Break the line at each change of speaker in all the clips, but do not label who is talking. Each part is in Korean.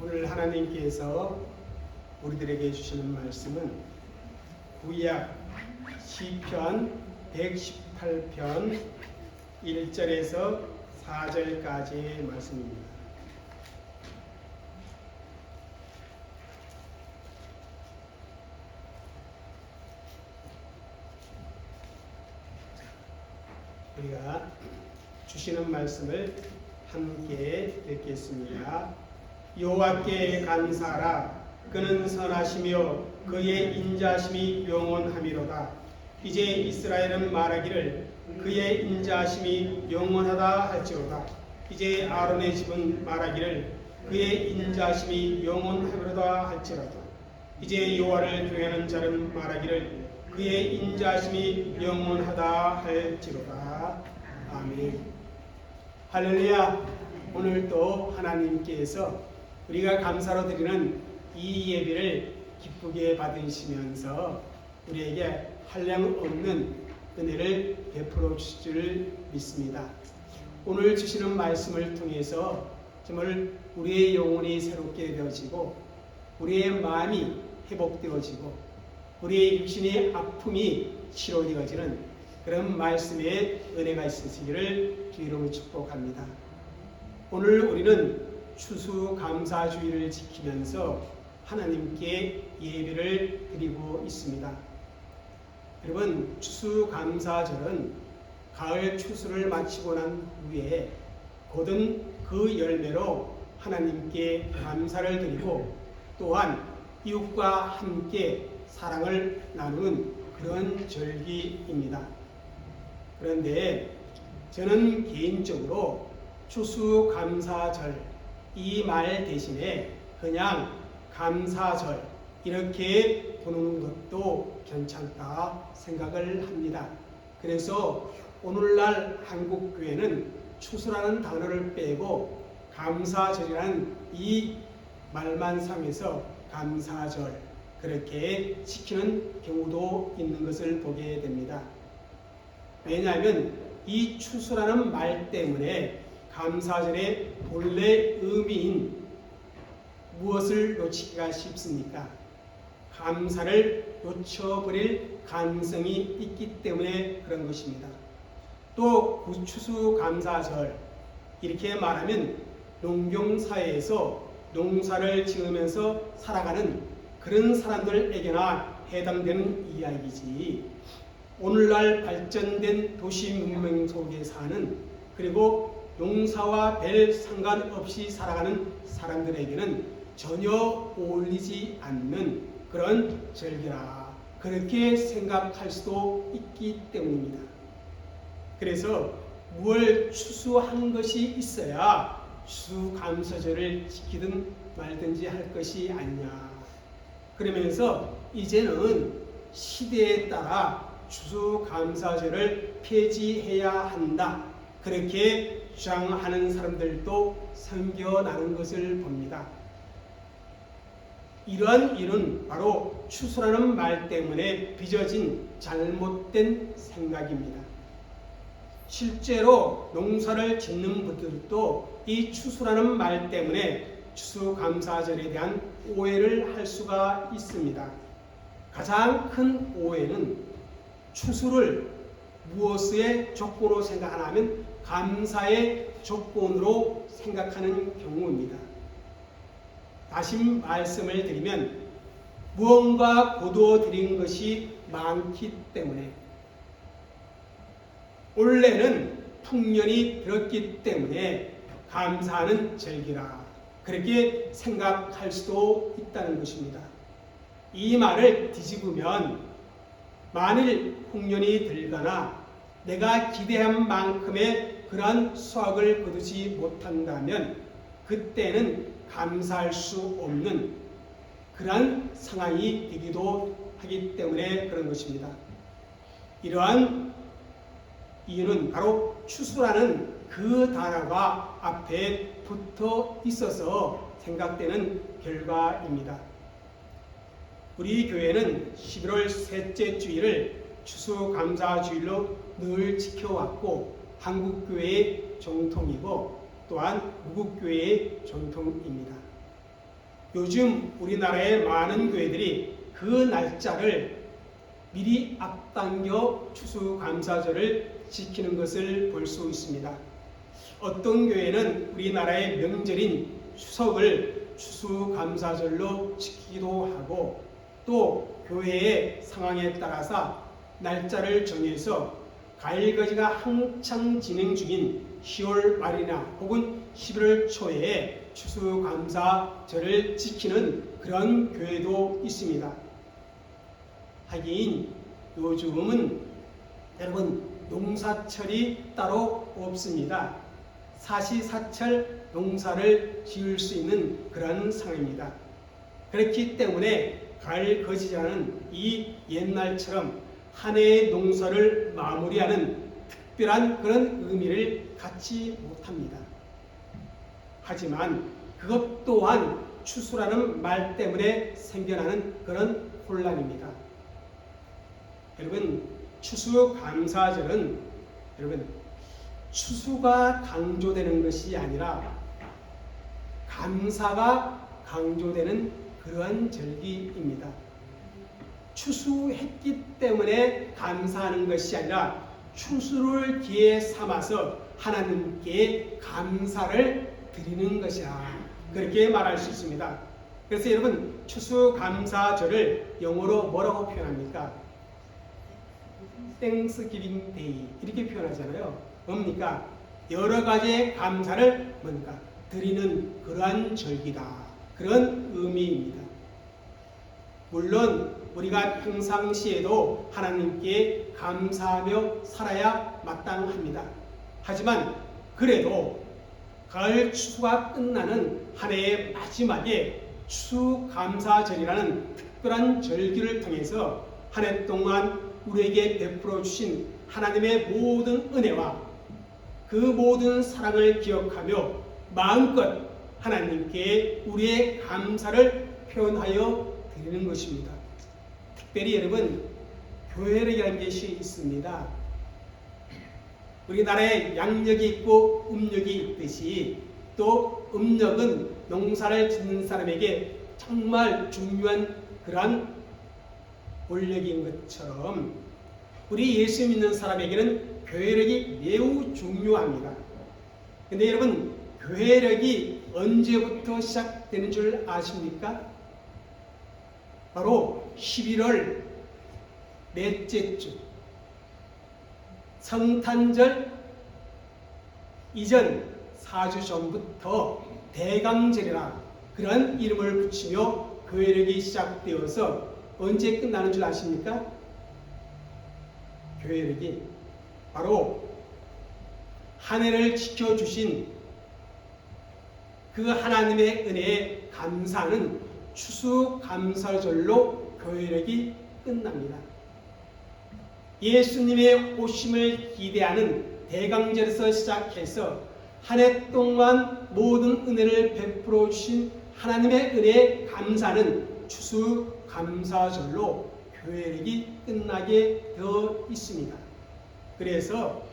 오늘 하나님께서 우리들에게 주시는 말씀은 구약 시편 118편 1절에서 4절까지의 말씀입니다. 우리가 주시는 말씀을 함께 읽겠습니다. 여호와께 감사하라. 그는 선하시며 그의 인자하심이 영원하미로다. 이제 이스라엘은 말하기를 그의 인자하심이 영원하다 할지로다. 이제 아론의 집은 말하기를 그의 인자하심이 영원하미로다 할지로다. 이제 여호와를 경외하는 자는 말하기를 그의 인자하심이 영원하다 할지로다. 아멘. 할렐루야. 오늘도 하나님께서 우리가 감사로 드리는 이 예배를 기쁘게 받으시면서 우리에게 한량없는 은혜를 베풀어 주실 줄 믿습니다. 오늘 주시는 말씀을 통해서 정말 우리의 영혼이 새롭게 되어지고 우리의 마음이 회복되어지고 우리의 육신의 아픔이 치료되어지는 그런 말씀의 은혜가 있으시기를 주 이름으로 축복합니다. 오늘 우리는 추수감사주의를 지키면서 하나님께 예배를 드리고 있습니다. 여러분, 추수감사절은 가을 추수를 마치고 난 후에 곧은 그 열매로 하나님께 감사를 드리고 또한 이웃과 함께 사랑을 나누는 그런 절기입니다. 그런데 저는 개인적으로 추수감사절 이 말 대신에 그냥 감사절 이렇게 부르는 것도 괜찮다 생각을 합니다. 그래서 오늘날 한국교회는 추수라는 단어를 빼고 감사절이라는 이 말만 사용해서 감사절 그렇게 시키는 경우도 있는 것을 보게 됩니다. 왜냐하면 이 추수라는 말 때문에 감사절의 본래 의미인 무엇을 놓치기가 쉽습니까? 감사를 놓쳐버릴 가능성이 있기 때문에 그런 것입니다. 또 추수감사절 이렇게 말하면 농경사회에서 농사를 지으면서 살아가는 그런 사람들에게나 해당되는 이야기지 오늘날 발전된 도시 문명 속에 사는 그리고 농사와 별 상관없이 살아가는 사람들에게는 전혀 어울리지 않는 그런 절기라 그렇게 생각할 수도 있기 때문입니다. 그래서 무엇을 추수한 것이 있어야 추수감사절을 지키든 말든지 할 것이 아니냐. 그러면서 이제는 시대에 따라 추수감사절을 폐지해야 한다. 그렇게 주장하는 사람들도 생겨나는 것을 봅니다. 이러한 일은 바로 추수라는 말 때문에 빚어진 잘못된 생각입니다. 실제로 농사를 짓는 분들도 이 추수라는 말 때문에 추수감사절에 대한 오해를 할 수가 있습니다. 가장 큰 오해는 추수를 무엇의 조건으로 생각하냐면 감사의 조건으로 생각하는 경우입니다. 다시 말씀을 드리면 무언가 거두어들인 것이 많기 때문에 올해는 풍년이 들었기 때문에 감사하는 절기라 그렇게 생각할 수도 있다는 것입니다. 이 말을 뒤집으면 만일 풍년이 들거나 내가 기대한 만큼의 그러한 수확을 거두지 못한다면 그때는 감사할 수 없는 그러한 상황이 되기도 하기 때문에 그런 것입니다. 이러한 이유는 바로 추수라는 그 단어가 앞에 붙어 있어서 생각되는 결과입니다. 우리 교회는 11월 셋째 주일을 추수감사주일로 늘 지켜왔고 한국교회의 정통이고 또한 무국교회의 전통입니다. 요즘 우리나라의 많은 교회들이 그 날짜를 미리 앞당겨 추수감사절을 지키는 것을 볼 수 있습니다. 어떤 교회는 우리나라의 명절인 추석을 추수감사절로 지키기도 하고, 또 교회의 상황에 따라서 날짜를 정해서 가을거지가 한창 진행 중인 10월 말이나 혹은 11월 초에 추수감사절을 지키는 그런 교회도 있습니다. 하긴 요즘은 여러분 농사철이 따로 없습니다. 사시사철 농사를 지을 수 있는 그런 상황입니다. 그렇기 때문에 가을거지라는 이 옛날처럼 한 해의 농사를 마무리하는 특별한 그런 의미를 갖지 못합니다. 하지만 그것 또한 추수라는 말 때문에 생겨나는 그런 혼란입니다. 여러분, 추수감사절은 여러분 추수가 강조되는 것이 아니라 감사가 강조되는 그러한 절기입니다. 추수했기 때문에 감사하는 것이 아니라 추수를 기회 삼아서 하나님께 감사를 드리는 것이라, 그렇게 말할 수 있습니다. 그래서 여러분 추수감사절을 영어로 뭐라고 표현합니까? Thanksgiving Day 이렇게 표현하잖아요. 뭡니까? 여러 가지의 감사를 뭔가 드리는 그러한 절기다, 그런 의미입니다. 물론 우리가 평상시에도 하나님께 감사하며 살아야 마땅합니다. 하지만 그래도 가을 추수가 끝나는 한 해의 마지막에 추수감사절이라는 특별한 절기를 통해서 한 해 동안 우리에게 베풀어 주신 하나님의 모든 은혜와 그 모든 사랑을 기억하며 마음껏 하나님께 우리의 감사를 표현하여 드리는 것입니다. 특별히 여러분 교회력이라는 것이 있습니다. 우리나라에 양력이 있고 음력이 있듯이 또 음력은 농사를 짓는 사람에게 정말 중요한 그러한 원력인 것처럼 우리 예수 믿는 사람에게는 교회력이 매우 중요합니다. 근데 여러분 교회력이 언제부터 시작되는 줄 아십니까? 바로 11월 넷째 주 성탄절 이전 4주 전부터 대강절이라 그런 이름을 붙이며 교회력이 시작되어서 언제 끝나는 줄 아십니까? 교회력이 바로 한 해를 지켜주신 그 하나님의 은혜에 감사하는 추수감사절로 교회력이 끝납니다. 예수님의 오심을 기대하는 대강절에서 시작해서 한 해 동안 모든 은혜를 베풀어 주신 하나님의 은혜에 감사하는 추수감사절로 교회력이 끝나게 되어 있습니다. 그래서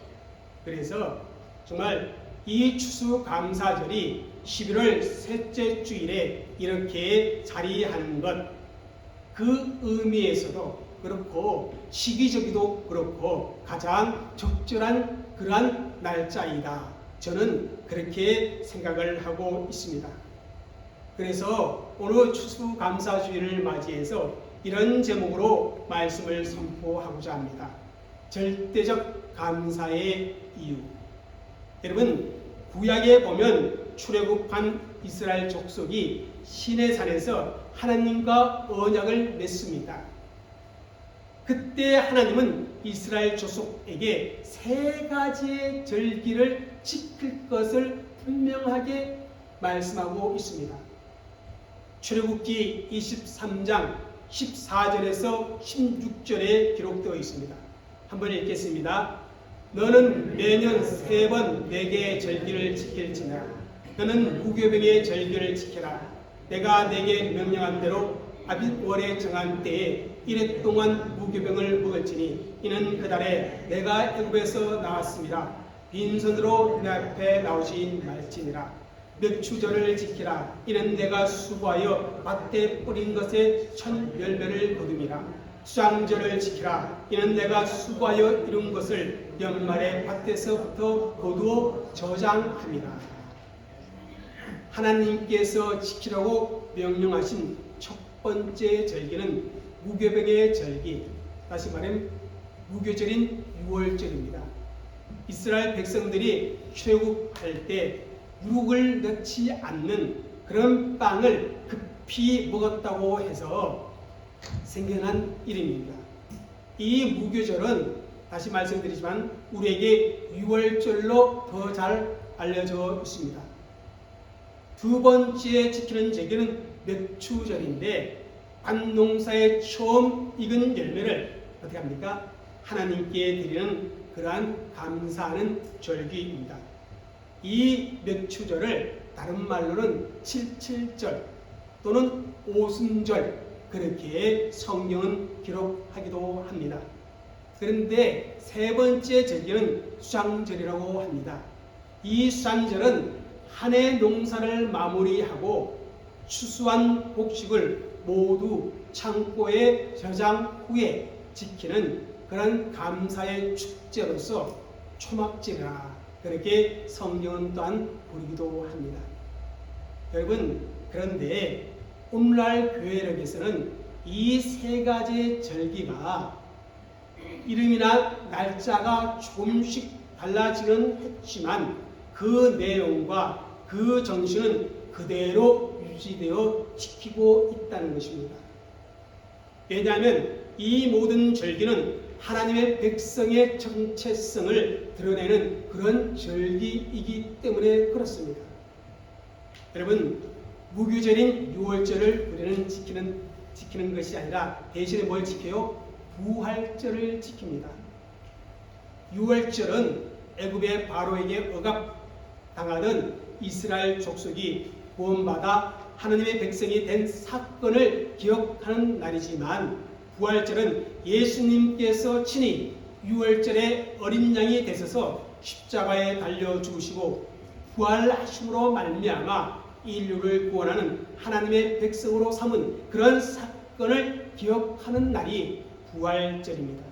정말 이 추수감사절이 11월 셋째 주일에 이렇게 자리하는 것, 그 의미에서도 그렇고 시기적이도 그렇고 가장 적절한 그러한 날짜이다. 저는 그렇게 생각을 하고 있습니다. 그래서 오늘 추수감사주일을 맞이해서 이런 제목으로 말씀을 선포하고자 합니다. 절대적 감사의 이유. 여러분 구약에 보면 출애굽한 이스라엘 족속이 시내산에서 하나님과 언약을 맺습니다. 그때 하나님은 이스라엘 족속에게 세 가지의 절기를 지킬 것을 분명하게 말씀하고 있습니다. 출애굽기 23장 14절에서 16절에 기록되어 있습니다. 한번 읽겠습니다. 너는 매년 3번 4개의 절기를 지킬지니라. 너는 무교병의 절기를 지켜라. 내가 내게 명령한 대로 아빗월에 정한 때에 1해 동안 무교병을 먹을지니 이는 그달에 내가 애굽에서 나왔습니다. 빈손으로 내 앞에 나오지 말지니라. 맥추절을 지키라. 이는 내가 수고하여 밭에 뿌린 것에 첫 열매를 거둠이라. 수장절을 지키라. 이는 내가 수고하여 이룬 것을 연말에 밭에서부터 거두어 저장함이라. 하나님께서 지키라고 명령하신 첫 번째 절기는 무교병의 절기, 다시 말하면 무교절인 유월절입니다. 이스라엘 백성들이 출애굽할 때 육을 넣지 않는 그런 빵을 급히 먹었다고 해서 생겨난 이름입니다. 이 무교절은 다시 말씀드리지만 우리에게 유월절로 더 잘 알려져 있습니다. 두 번째 지키는 절기는 맥추절인데 밭 농사에 처음 익은 열매를 어떻게 합니까? 하나님께 드리는 그러한 감사하는 절기입니다. 이 맥추절을 다른 말로는 칠칠절 또는 오순절 그렇게 성경은 기록하기도 합니다. 그런데 세 번째 절기는 수장절이라고 합니다. 이 수장절은 한 해 농사를 마무리하고 추수한 곡식을 모두 창고에 저장 후에 지키는 그런 감사의 축제로서 초막절이라 그렇게 성경은 또한 부르기도 합니다. 여러분, 그런데 오늘날 교회력에서는 이 세 가지 절기가 이름이나 날짜가 조금씩 달라지긴 했지만 그 내용과 그 정신은 그대로 유지되어 지키고 있다는 것입니다. 왜냐하면 이 모든 절기는 하나님의 백성의 정체성을 드러내는 그런 절기이기 때문에 그렇습니다. 여러분, 무교절인 유월절을 우리는 지키는 것이 아니라 대신에 뭘 지켜요? 부활절을 지킵니다. 유월절은 애굽의 바로에게 억압당하던 이스라엘 족속이 구원받아 하나님의 백성이 된 사건을 기억하는 날이지만 부활절은 예수님께서 친히 유월절에 어린 양이 되셔서 십자가에 달려 죽으시고 부활하심으로 말미암아 인류를 구원하는 하나님의 백성으로 삼은 그런 사건을 기억하는 날이 부활절입니다.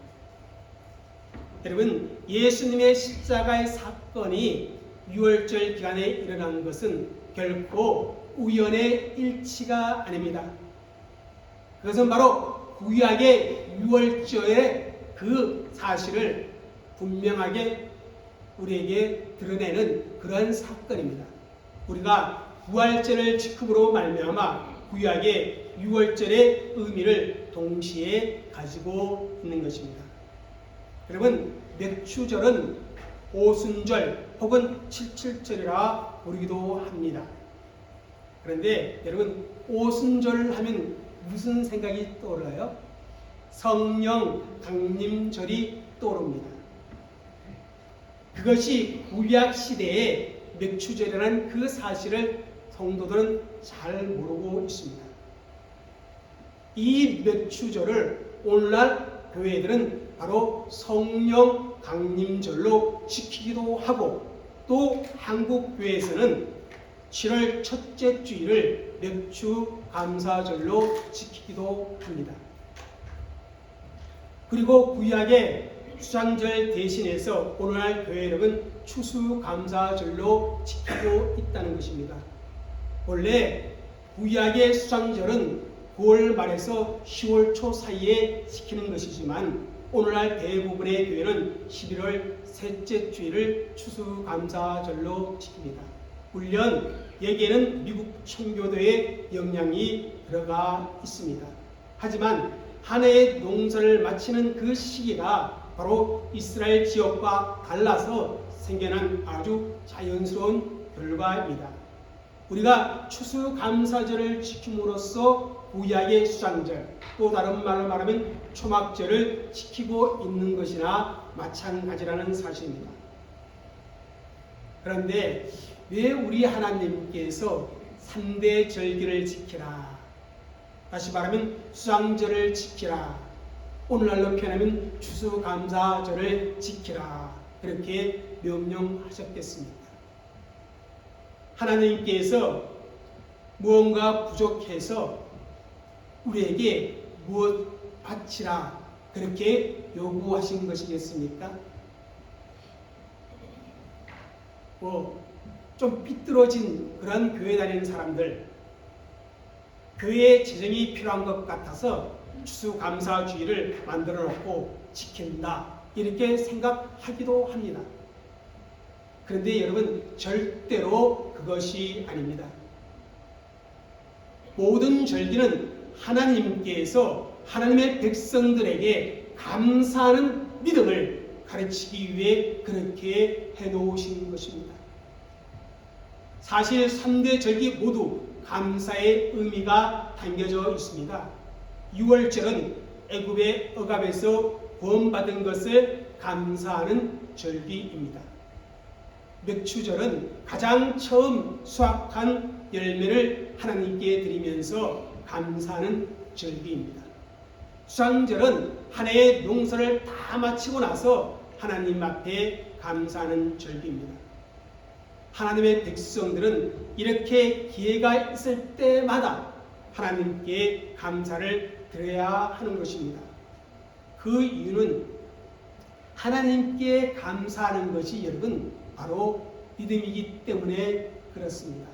여러분, 예수님의 십자가의 사건이 유월절 기간에 일어난 것은 결코 우연의 일치가 아닙니다. 그것은 바로 구약의 유월절의 그 사실을 분명하게 우리에게 드러내는 그런 사건입니다. 우리가 부활절을 지킴으로 말미암아 구약의 유월절의 의미를 동시에 가지고 있는 것입니다. 여러분, 맥추절은 오순절 혹은 칠칠절이라 부르기도 합니다. 그런데 여러분, 오순절 하면 무슨 생각이 떠올라요? 성령 강림절이 떠오릅니다. 그것이 구약 시대의 맥추절이라는 그 사실을 성도들은 잘 모르고 있습니다. 이 맥추절을 오늘날 교회들은 바로 성령 강림절로 지키기도 하고 또 한국 교회에서는 7월 첫째 주일을 맥추 감사절로 지키기도 합니다. 그리고 구약의 수장절 대신해서 오늘날 교회력은 추수감사절로 지키고 있다는 것입니다. 원래 구약의 수장절은 9월 말에서 10월 초 사이에 지키는 것이지만 오늘날 대부분의 교회는 11월 셋째 주일을 추수감사절로 지킵니다. 물론 여기에는 미국 청교도의 영향이 들어가 있습니다. 하지만 한 해의 농사를 마치는 그 시기가 바로 이스라엘 지역과 달라서 생겨난 아주 자연스러운 결과입니다. 우리가 추수감사절을 지킴으로써 구약의 수장절, 또 다른 말로 말하면 초막절을 지키고 있는 것이나 마찬가지라는 사실입니다. 그런데 왜 우리 하나님께서 3대 절기를 지키라, 다시 말하면 수장절을 지키라, 오늘날로 표현하면 추수감사절을 지키라 그렇게 명령하셨겠습니까? 하나님께서 무언가 부족해서 우리에게 무엇 바치라 그렇게 요구하신 것이겠습니까? 좀 삐뚤어진 그런 교회 다니는 사람들, 교회에 재정이 필요한 것 같아서 추수감사주의를 만들어 놓고 지킨다 이렇게 생각하기도 합니다. 그런데 여러분, 절대로 그것이 아닙니다. 모든 절기는 하나님께서 하나님의 백성들에게 감사하는 믿음을 가르치기 위해 그렇게 해놓으신 것입니다. 사실 3대 절기 모두 감사의 의미가 담겨져 있습니다. 6월절은 애굽의 억압에서 구원받은 것을 감사하는 절기입니다. 맥추절은 가장 처음 수확한 열매를 하나님께 드리면서 감사하는 절기입니다. 수상절은 한 해의 농사를 다 마치고 나서 하나님 앞에 감사하는 절기입니다. 하나님의 백성들은 이렇게 기회가 있을 때마다 하나님께 감사를 드려야 하는 것입니다. 그 이유는 하나님께 감사하는 것이 여러분 바로 믿음이기 때문에 그렇습니다.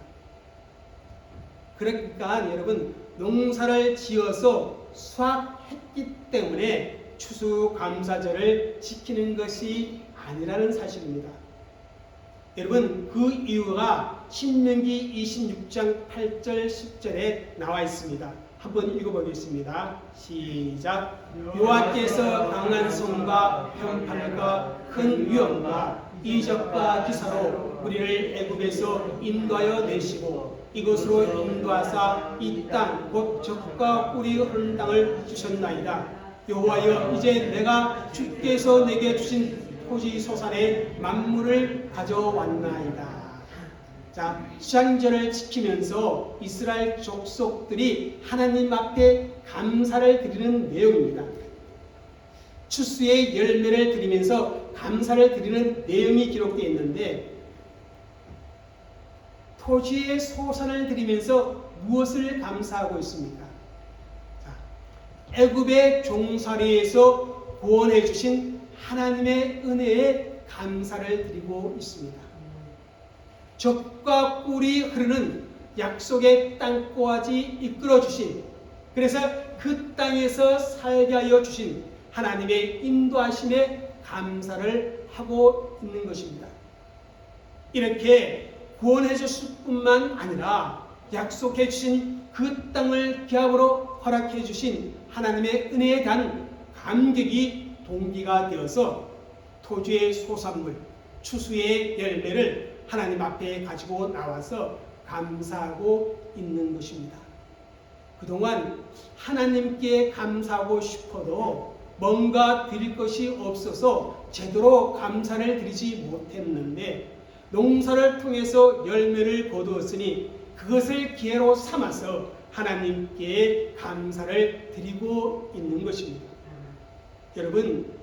그러니까 여러분, 농사를 지어서 수확했기 때문에 추수감사절을 지키는 것이 아니라는 사실입니다. 여러분, 그 이유가 신명기 26장 8절 10절에 나와 있습니다. 한번 읽어보겠습니다. 시작. 여호와께서 강한 손과 편팔과 큰 위엄과 이적과 기사로 우리를 애굽에서 인도하여 내시고 이곳으로 인도하사 이 땅 곧 젖과 꿀이 흐르는 땅을 주셨나이다. 여호와여, 이제 내가 주께서 내게 주신 토지 소산의 만물을 가져왔나이다. 자, 수장절을 지키면서 이스라엘 족속들이 하나님 앞에 감사를 드리는 내용입니다. 추수의 열매를 드리면서 감사를 드리는 내용이 기록되어 있는데, 토지의 소산을 드리면서 무엇을 감사하고 있습니까? 자, 애굽의 종살이에서 구원해 주신 하나님의 은혜에 감사를 드리고 있습니다. 젖과 꿀이 흐르는 약속의 땅꼬아지 이끌어 주신, 그래서 그 땅에서 살게 하여 주신 하나님의 인도하심에 감사를 하고 있는 것입니다. 이렇게 구원해 주실 뿐만 아니라 약속해 주신 그 땅을 기업으로 허락해 주신 하나님의 은혜에 대한 감격이 동기가 되어서 토지의 소산물, 추수의 열매를 하나님 앞에 가지고 나와서 감사하고 있는 것입니다. 그동안 하나님께 감사하고 싶어도 뭔가 드릴 것이 없어서 제대로 감사를 드리지 못했는데, 농사를 통해서 열매를 거두었으니 그것을 기회로 삼아서 하나님께 감사를 드리고 있는 것입니다. 여러분,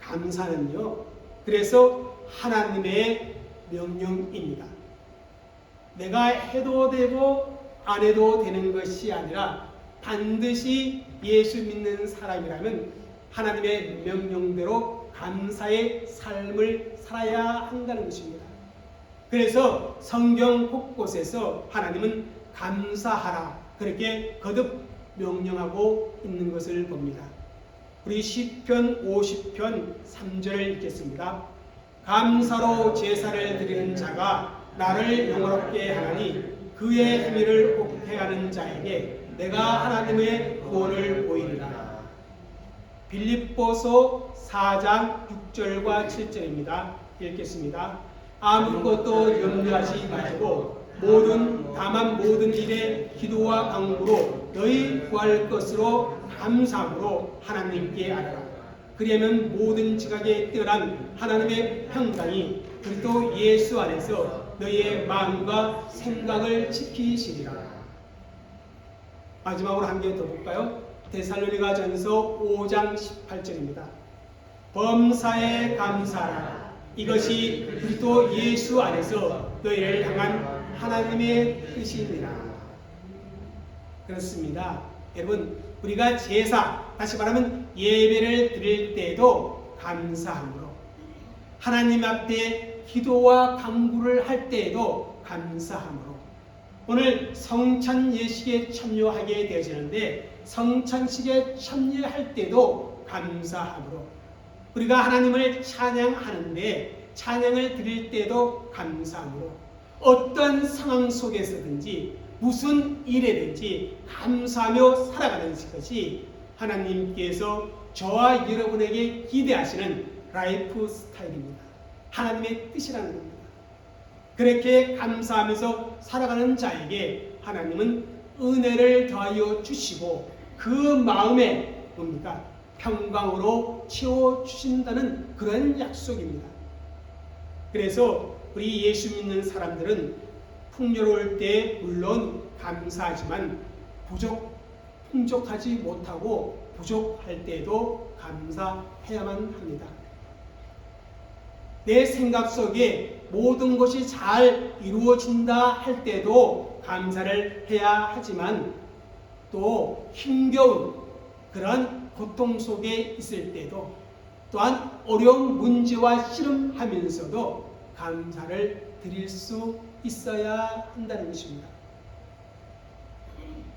감사는요, 그래서 하나님의 명령입니다. 내가 해도 되고 안 해도 되는 것이 아니라 반드시 예수 믿는 사람이라면 하나님의 명령대로 감사의 삶을 살아야 한다는 것입니다. 그래서 성경 곳곳에서 하나님은 감사하라 그렇게 거듭 명령하고 있는 것을 봅니다. 우리 시편 50편 3절을 읽겠습니다. 감사로 제사를 드리는 자가 나를 영화롭게 하나니 그의 행위를 옥해하는 자에게 내가 하나님의 구원을 보이리라. 빌립보서 4장 6절과 7절입니다. 읽겠습니다. 아무것도 염려하지 말고 다만 모든 일에 기도와 간구로 너희 구할 것으로 감사함으로 하나님께 아뢰라. 그리하면 모든 지각에 뛰어난 하나님의 평강이 그리스도 예수 안에서 너희의 마음과 생각을 지키시리라. 마지막으로 한 개 더 볼까요? 데살로니가전서 5장 18절입니다. 범사에 감사하라. 이것이 그리스도 예수 안에서 너희를 향한 하나님의 뜻이니라. 그렇습니다. 여러분, 우리가 제사, 다시 말하면 예배를 드릴 때에도 감사함으로, 하나님 앞에 기도와 간구를 할 때에도 감사함으로, 오늘 성찬 예식에 참여하게 되어지는데 성찬식에 참여할 때도 감사함으로, 우리가 하나님을 찬양하는데 찬양을 드릴 때도 감사함으로, 어떤 상황 속에서든지 무슨 일에든지 감사하며 살아가는 것이 하나님께서 저와 여러분에게 기대하시는 라이프 스타일입니다. 하나님의 뜻이라는 겁니다. 그렇게 감사하면서 살아가는 자에게 하나님은 은혜를 더하여 주시고 그 마음에 뭡니까? 평강으로 채워주신다는 그런 약속입니다. 그래서 우리 예수 믿는 사람들은 풍요로울 때 물론 감사하지만 풍족하지 못하고 부족할 때에도 감사해야만 합니다. 내 생각 속에 모든 것이 잘 이루어진다 할 때도 감사를 해야 하지만 또 힘겨운 그런 고통 속에 있을 때도 또한 어려운 문제와 씨름하면서도 감사를 드릴 수 있어야 한다는 것입니다.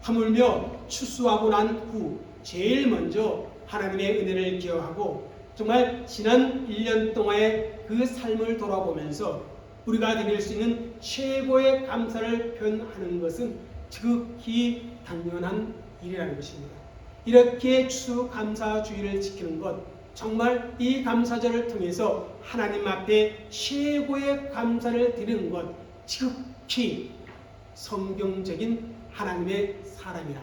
하물며 추수하고 난 후 제일 먼저 하나님의 은혜를 기억하고 정말 지난 1년 동안의 그 삶을 돌아보면서 우리가 드릴 수 있는 최고의 감사를 표현하는 것은 지극히 당연한 일이라는 것입니다. 이렇게 추수감사주의를 지키는 것, 정말 이 감사절을 통해서 하나님 앞에 최고의 감사를 드리는 것, 지극히 성경적인 하나님의 사람이라,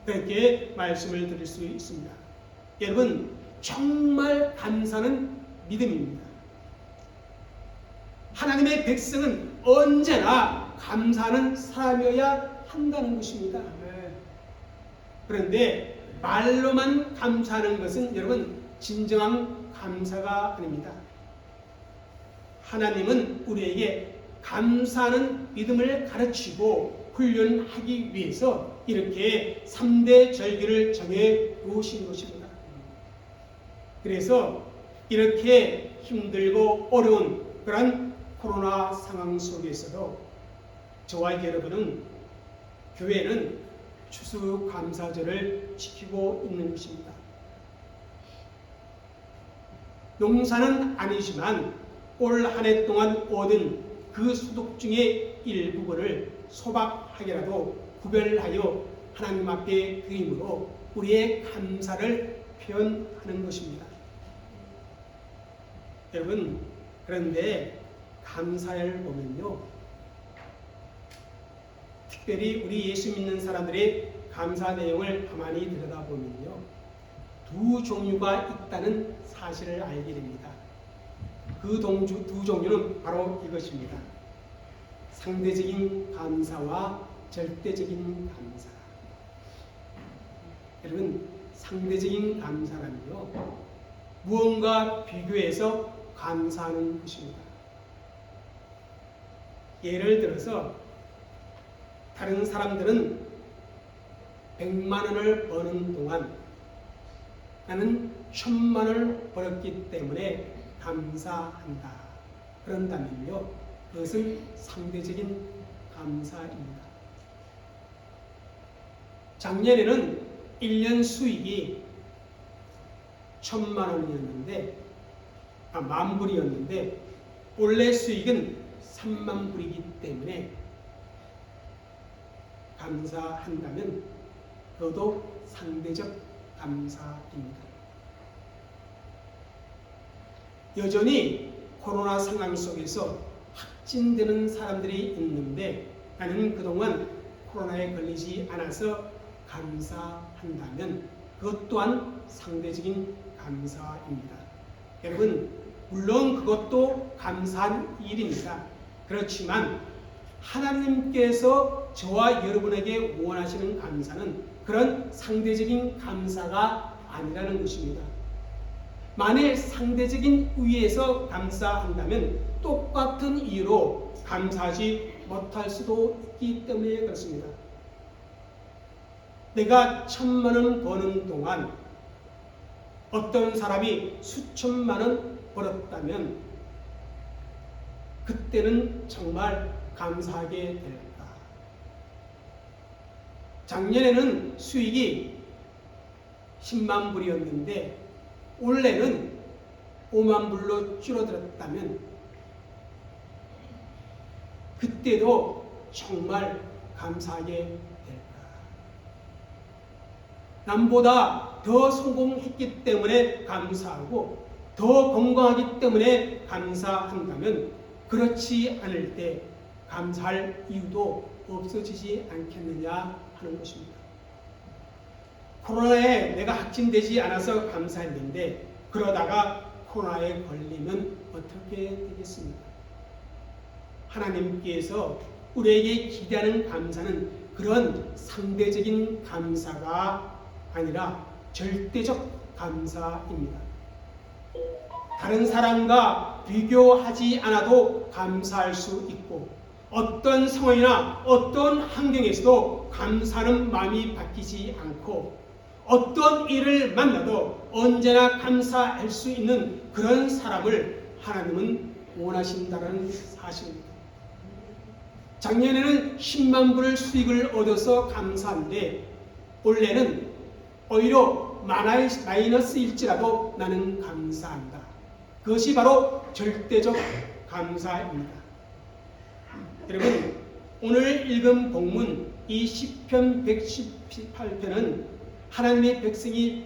그렇게 말씀을 드릴 수 있습니다. 여러분, 정말 감사는 믿음입니다. 하나님의 백성은 언제나 감사하는 사람이어야 한다는 것입니다. 그런데 말로만 감사하는 것은 여러분 진정한 감사가 아닙니다. 하나님은 우리에게 감사하는 믿음을 가르치고 훈련하기 위해서 이렇게 3대 절기를 정해 놓으신 것입니다. 그래서 이렇게 힘들고 어려운 그런 코로나 상황 속에서도 저와 여러분은, 교회는 추수감사절을 지키고 있는 것입니다. 농사는 아니지만 올 한 해 동안 얻은 그 소득 중에 일부분을 소박하게라도 구별하여 하나님 앞에 드림으로 우리의 감사를 표현하는 것입니다. 여러분, 그런데 감사를 보면요, 특별히 우리 예수 믿는 사람들의 감사 내용을 가만히 들여다보면요, 두 종류가 있다는 사실을 알게 됩니다. 그 두 종류는 바로 이것입니다. 상대적인 감사와 절대적인 감사. 여러분, 상대적인 감사라면요, 무언가 비교해서 감사하는 것입니다. 예를 들어서 다른 사람들은 100만 원을 버는 동안 나는 1000만 원을 벌었기 때문에 감사한다. 그런다면요, 그것은 상대적인 감사입니다. 작년에는 1년 수익이 1000만 원이었는데, 10,000불이었는데 원래 수익은 3만 불이기 때문에 감사한다면 그것도 상대적 감사입니다. 여전히 코로나 상황 속에서 확진되는 사람들이 있는데 나는 그동안 코로나에 걸리지 않아서 감사한다면 그것 또한 상대적인 감사입니다. 여러분, 물론 그것도 감사한 일입니다. 그렇지만 하나님께서 저와 여러분에게 원하시는 감사는 그런 상대적인 감사가 아니라는 것입니다. 만일 상대적인 위에서 감사한다면 똑같은 이유로 감사하지 못할 수도 있기 때문에 그렇습니다. 내가 1,000만 원 버는 동안 어떤 사람이 수천만 원 벌었다면 그때는 정말 감사하게 될까. 작년에는 수익이 10만 불이었는데 올해는 5만 불로 줄어들었다면 그때도 정말 감사하게 될까. 남보다 더 성공했기 때문에 감사하고 더 건강하기 때문에 감사한다면 그렇지 않을 때 감사할 이유도 없어지지 않겠느냐 하는 것입니다. 코로나에 내가 확진되지 않아서 감사했는데 그러다가 코로나에 걸리면 어떻게 되겠습니까? 하나님께서 우리에게 기대하는 감사는 그런 상대적인 감사가 아니라 절대적 감사입니다. 다른 사람과 비교하지 않아도 감사할 수 있고 어떤 상황이나 어떤 환경에서도 감사하는 마음이 바뀌지 않고 어떤 일을 만나도 언제나 감사할 수 있는 그런 사람을 하나님은 원하신다는 사실입니다. 작년에는 10만 불 수익을 얻어서 감사한데 올해는 오히려 마이너스일지라도 나는 감사한다. 그것이 바로 절대적 감사입니다. 여러분, 오늘 읽은 본문 이 시편 118편은 하나님의 백성이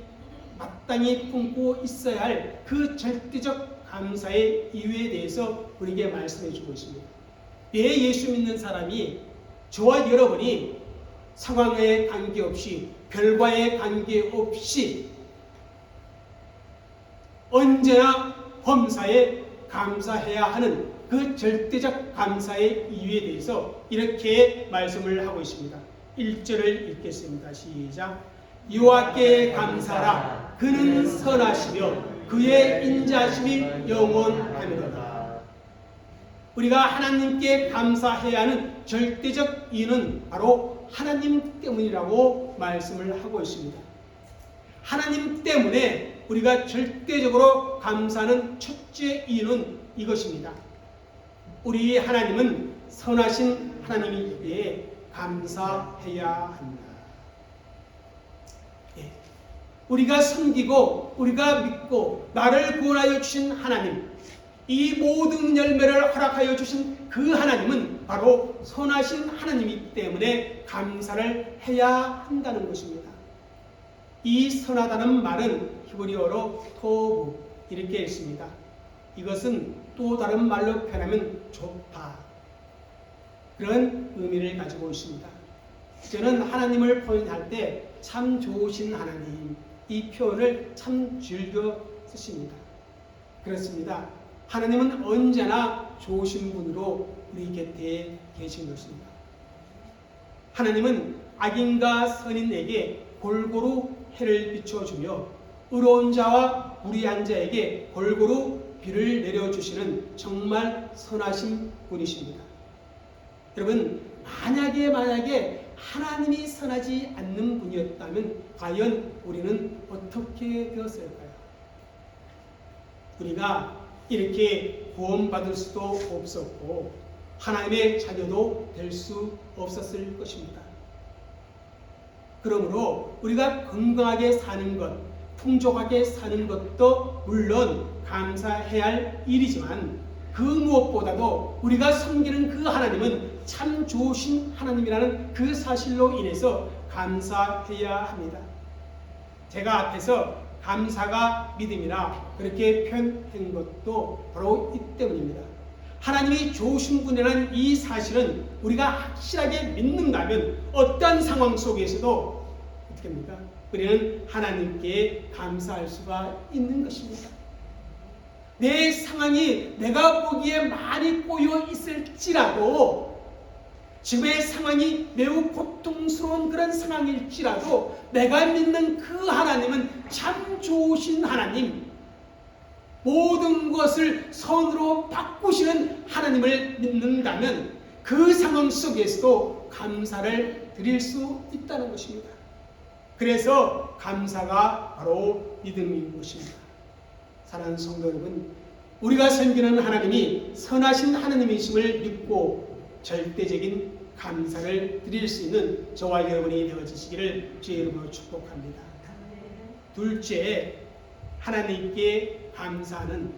마땅히 품고 있어야 할 그 절대적 감사의 이유에 대해서 우리에게 말씀해 주고 있습니다. 예수 믿는 사람이 저와 여러분이 상황에 관계없이 결과에 관계없이 언제나 범사에 감사해야 하는 그 절대적 감사의 이유에 대해서 이렇게 말씀을 하고 있습니다. 1절을 읽겠습니다. 시작. 여호와께 감사하라. 그는 선하시며 그의 인자심이 영원하리로다. 우리가 하나님께 감사해야 하는 절대적 이유는 바로 하나님 때문이라고 말씀을 하고 있습니다. 하나님 때문에 우리가 절대적으로 감사하는 첫째 이유는 이것입니다. 우리 하나님은 선하신 하나님이기에 감사해야 한다. 우리가 섬기고 우리가 믿고 나를 구원하여 주신 하나님, 이 모든 열매를 허락하여 주신 그 하나님은 바로 선하신 하나님이기 때문에 감사를 해야 한다는 것입니다. 이 선하다는 말은 히브리어로 토부 이렇게 읽습니다. 이것은 또 다른 말로 표현하면 좋다, 그런 의미를 가지고 있습니다. 저는 하나님을 표현할 때 참 좋으신 하나님, 이 표현을 참 즐겨 쓰십니다. 그렇습니다. 하나님은 언제나 좋으신 분으로 우리 곁에 계신 것입니다. 하나님은 악인과 선인에게 골고루 해를 비춰주며 의로운 자와 불의한 자에게 골고루 비를 내려주시는 정말 선하신 분이십니다. 여러분, 만약에 하나님이 선하지 않는 분이었다면 과연 우리는 어떻게 되었을까요? 우리가 이렇게 구원받을 수도 없었고 하나님의 자녀도 될 수 없었을 것입니다. 그러므로 우리가 건강하게 사는 것, 풍족하게 사는 것도 물론 감사해야 할 일이지만 그 무엇보다도 우리가 섬기는 그 하나님은 참 좋으신 하나님이라는 그 사실로 인해서 감사해야 합니다. 제가 앞에서 감사가 믿음이라 그렇게 표현한 것도 바로 이 때문입니다. 하나님이 좋으신 분이라는 이 사실은 우리가 확실하게 믿는다면 어떤 상황 속에서도 어떻게 합니까? 우리는 하나님께 감사할 수가 있는 것입니다. 내 상황이 내가 보기에 많이 꼬여 있을지라도, 지금의 상황이 매우 고통스러운 그런 상황일지라도 내가 믿는 그 하나님은 참 좋으신 하나님, 모든 것을 선으로 바꾸시는 하나님을 믿는다면 그 상황 속에서도 감사를 드릴 수 있다는 것입니다. 그래서 감사가 바로 믿음인 것입니다. 사랑하는 성도 여러분, 우리가 섬기는 하나님이 선하신 하나님이심을 믿고 절대적인 감사를 드릴 수 있는 저와 여러분이 되어지시기를 주의 이름으로 축복합니다. 둘째, 하나님께 감사하는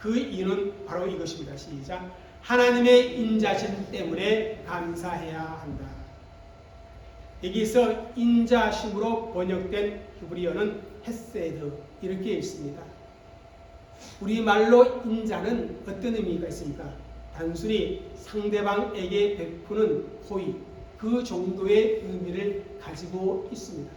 그 이유는 바로 이것입니다. 시작. 하나님의 인자심 때문에 감사해야 한다. 여기서 인자심으로 번역된 히브리어는 헤세드 이렇게 읽습니다. 우리말로 인자는 어떤 의미가 있습니까? 단순히 상대방에게 베푸는 호의, 그 정도의 의미를 가지고 있습니다.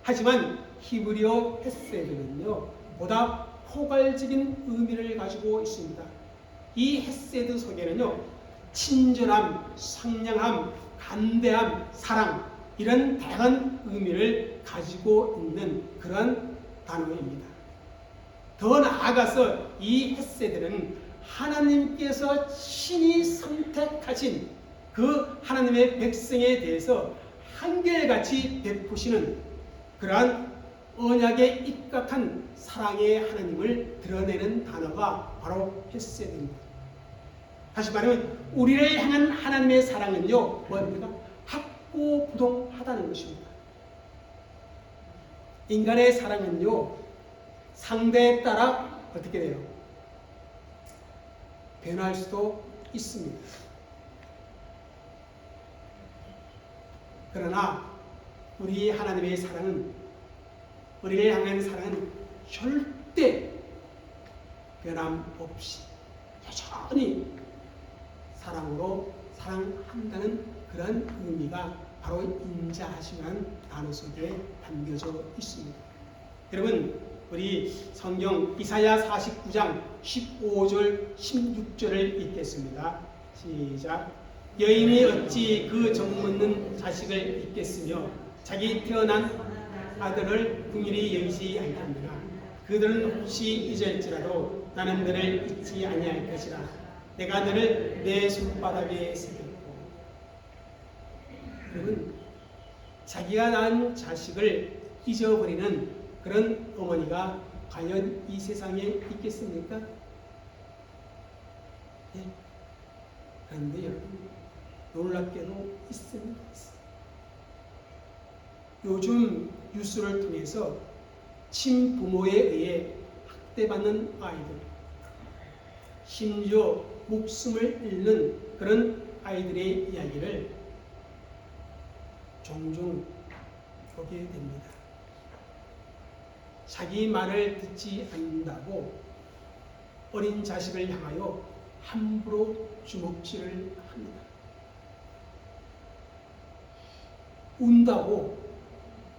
하지만 히브리어 헤세드는요, 보다 포괄적인 의미를 가지고 있습니다. 이 헤세드 속에는요, 친절함, 상냥함, 간대함, 사랑, 이런 다양한 의미를 가지고 있는 그런 단어입니다. 더 나아가서 이 헤세드는 하나님께서 친히 선택하신 그 하나님의 백성에 대해서 한결같이 베푸시는 그러한 언약에 입각한 사랑의 하나님을 드러내는 단어가 바로 헤세드입니다. 다시 말하면 우리를 향한 하나님의 사랑은요, 뭡니까? 학고부동하다는 것입니다. 인간의 사랑은요, 상대에 따라 어떻게 돼요? 변할 수도 있습니다. 그러나 우리 하나님의 사랑은, 우리를 향한 사랑은 절대 변함없이 여전히 사랑으로 사랑한다는 그런 의미가 바로 인자하심이라는 단어 속에 담겨져 있습니다. 여러분, 우리 성경 이사야 49장 15절 16절을 읽겠습니다. 시작. 여인이 어찌 그 정묻는 자식을 잊겠으며 자기 태어난 아들을 긍휼히 여기지 아니하느냐. 그들은 혹시 잊을지라도 나는 너를 잊지 아니할 것이라. 내가 너를 내 손바닥에 새겼고. 여러분, 자기가 낳은 자식을 잊어버리는 그런 어머니가 과연 이 세상에 있겠습니까? 네. 그런데 여러분, 놀랍게도 있습니다. 요즘 뉴스를 통해서 친부모에 의해 학대받는 아이들, 심지어 목숨을 잃는 그런 아이들의 이야기를 종종 보게 됩니다. 자기 말을 듣지 않는다고 어린 자식을 향하여 함부로 주먹질을 합니다. 운다고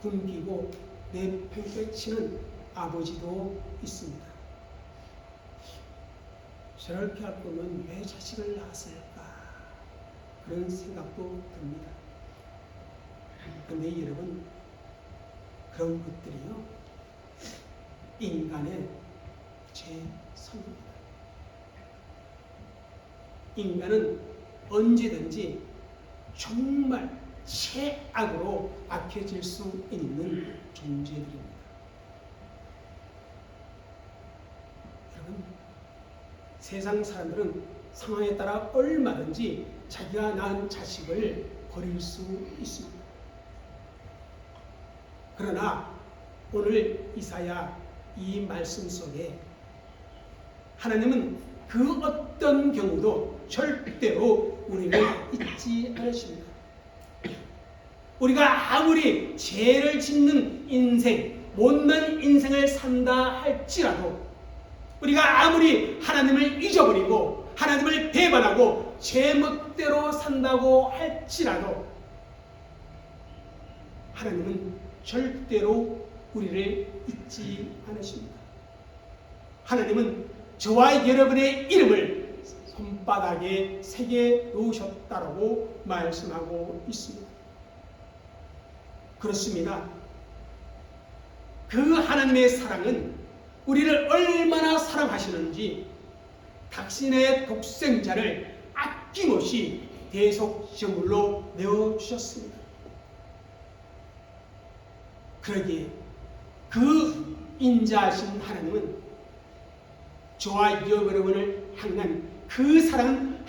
굶기고 내팽개치는 아버지도 있습니다. 저렇게 할 거면 왜 자식을 낳았을까? 그런 생각도 듭니다. 그런데 여러분, 그런 것들이요, 인간의 죄성입니다. 인간은 언제든지 정말 최악으로 악해질 수 있는 존재들입니다. 여러분, 세상 사람들은 상황에 따라 얼마든지 자기가 낳은 자식을 버릴 수 있습니다. 그러나 오늘 이사야 이 말씀 속에 하나님은 그 어떤 경우도 절대로 우리를 잊지 않으십니다. 우리가 아무리 죄를 짓는 인생, 못난 인생을 산다 할지라도, 우리가 아무리 하나님을 잊어버리고 하나님을 배반하고 제멋대로 산다고 할지라도 하나님은 절대로 우리를 잊지 않으십니다. 하나님은 저와 여러분의 이름을 손바닥에 새겨 놓으셨다고 말씀하고 있습니다. 그렇습니다. 그 하나님의 사랑은 우리를 얼마나 사랑하시는지 당신의 독생자를 아낌없이 계속 시험물로 내어주셨습니다. 그러기에 그 인자하신 하나님은 저와 여러분을 향한 그 사랑은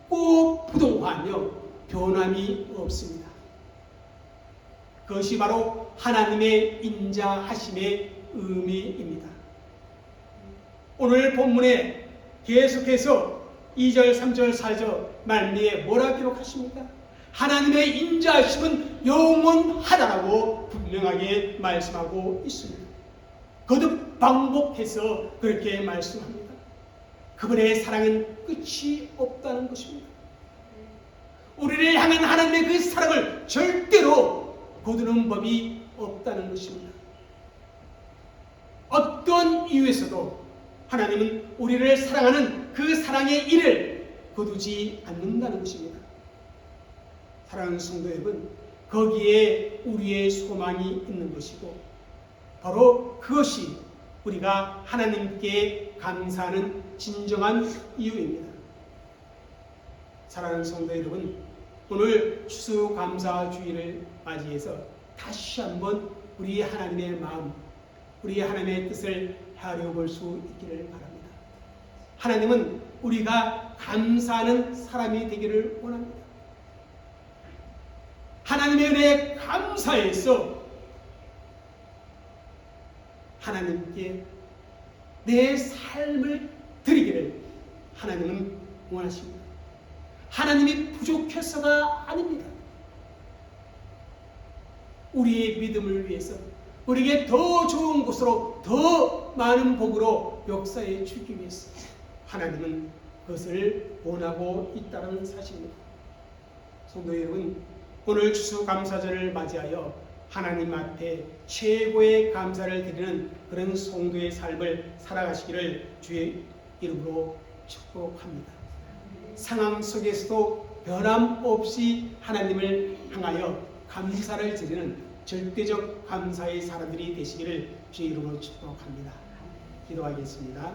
학고부동하며 변함이 없습니다. 그것이 바로 하나님의 인자하심의 의미입니다. 오늘 본문에 계속해서 2절, 3절, 4절 말미에 뭐라 기록하십니까? 하나님의 인자하심은 영원하다라고 분명하게 말씀하고 있습니다. 거듭 반복해서 그렇게 말씀합니다. 그분의 사랑은 끝이 없다는 것입니다. 우리를 향한 하나님의 그 사랑을 절대로 거두는 법이 없다는 것입니다. 어떤 이유에서도 하나님은 우리를 사랑하는 그 사랑의 일을 거두지 않는다는 것입니다. 사랑하는 성도 여러분, 거기에 우리의 소망이 있는 것이고 바로 그것이 우리가 하나님께 감사하는 진정한 이유입니다. 사랑하는 성도 여러분, 오늘 추수감사주의를 맞이해서 다시 한번 우리 하나님의 마음, 우리 하나님의 뜻을 헤아려볼 수 있기를 바랍니다. 하나님은 우리가 감사하는 사람이 되기를 원합니다. 하나님의 은혜에 감사해서 하나님께 내 삶을 드리기를 하나님은 원하십니다. 하나님이 부족해서가 아닙니다. 우리의 믿음을 위해서 우리에게 더 좋은 곳으로 더 많은 복으로 역사해 주기 위해서 하나님은 그것을 원하고 있다는 사실입니다. 성도 여러분, 오늘 추수감사절을 맞이하여 하나님 앞에 최고의 감사를 드리는 그런 성도의 삶을 살아가시기를 주의 이름으로 축복합니다. 상황 속에서도 변함없이 하나님을 향하여 감사를 드리는 절대적 감사의 사람들이 되시기를 주의 이름으로 축복합니다. 기도하겠습니다.